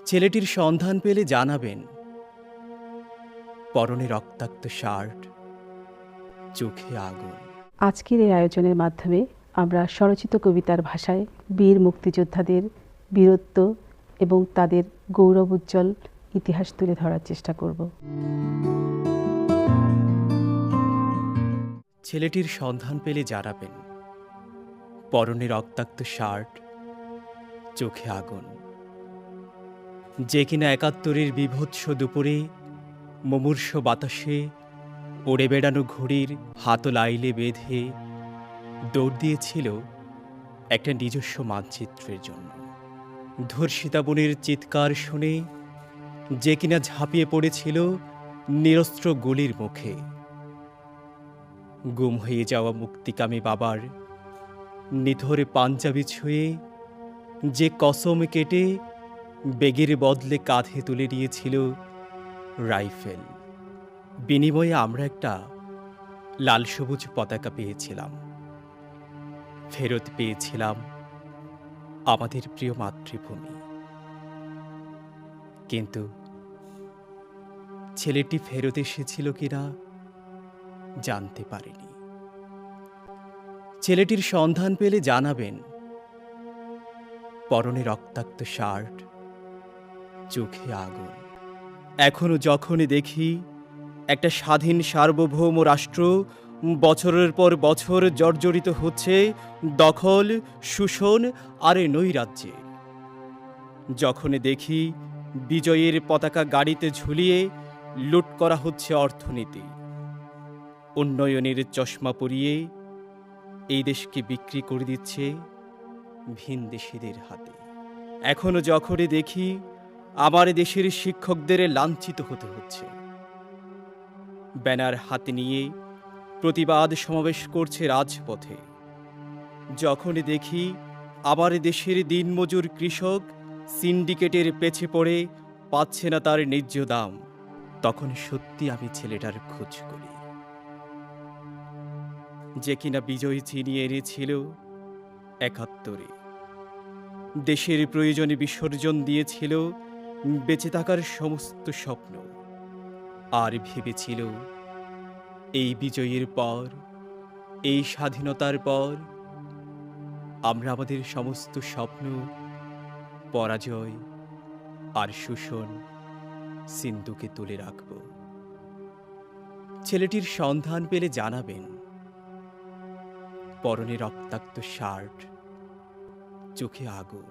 ছেলেটির সন্ধান পেলে জানাবেন। পরনে রক্তাক্ত শার্ট, চোখে আগুন। আজকের এই আয়োজনের মাধ্যমে আমরা স্বরচিত কবিতার ভাষায় বীর মুক্তিযোদ্ধাদের বীরত্ব এবং তাদের গৌরবোজ্জ্বল ইতিহাস তুলে ধরার চেষ্টা করব। ছেলেটির সন্ধান পেলে জানাবেন। পরনে রক্তাক্ত শার্ট, চোখে আগুন। যে কিনা ৭১-এর বীভৎস দুপুরে মুমূর্ষ বাতাসে ওড়ে বেড়ানো ঘুড়ির হাতল আইলে বেঁধে দৌড় দিয়েছিল একটা নিজস্ব মানচিত্রের জন্য। ধর্ষিতা বোনের চিৎকার শুনে যে কিনা ঝাঁপিয়ে পড়েছিল নিরস্ত্র গুলির মুখে। গুম হয়ে যাওয়া মুক্তিকামী বাবার নিথরে পাঞ্জাবি ছুঁয়ে যে কসম কেটে বেগের বদলে কাঁধে তুলে নিয়েছিল রাইফেল। বিনিময়ে আমরা একটা লাল সবুজ পতাকা পেয়েছিলাম, ফেরত পেয়েছিলাম আমাদের প্রিয় মাতৃভূমি। কিন্তু ছেলেটি ফেরত এসেছিল কিনা জানতে পারিনি। ছেলেটির সন্ধান পেলে জানাবেন। পরনে রক্তাক্ত শার্ট, চোখে আগুন। এখনো যখনই দেখি একটা স্বাধীন সার্বভৌম রাষ্ট্র বছরের পর বছর জর্জরিত হচ্ছে দখল, শোষণ আর নৈরাজ্যে, যখন দেখি বিজয়ের পতাকা গাড়িতে ঝুলিয়ে লুট করা হচ্ছে অর্থনীতি, উন্নয়নের চশমা পরিয়ে এই দেশকে বিক্রি করে দিচ্ছে ভিনদেশীদের হাতে, এখনো যখনই দেখি আমার দেশের শিক্ষকদের লাঞ্ছিত হতে হচ্ছে, ব্যানার হাতে নিয়ে প্রতিবাদ সমাবেশ করছে রাজপথে, যখনই দেখি আমার দেশের দিনমজুর কৃষক সিন্ডিকেটের পেছে পড়ে পাচ্ছে না তার ন্যায্য দাম, তখন সত্যি আমি ছেলেটার খোঁজ করি, যে কিনা বিজয় ছিনিয়ে এনেছিল ৭১-এ, দেশের প্রয়োজনে বিসর্জন দিয়েছিল বেঁচে থাকার সমস্ত স্বপ্ন, আর ভেবেছিল এই বিজয়ের পর, এই স্বাধীনতার পর আমরা আমাদের সমস্ত স্বপ্ন, পরাজয় আর শোষণ সিন্ধুকে তুলে রাখব। ছেলেটির সন্ধান পেলে জানাবেন। পরনে রক্তাক্ত শার্ট, চোখে আগুন।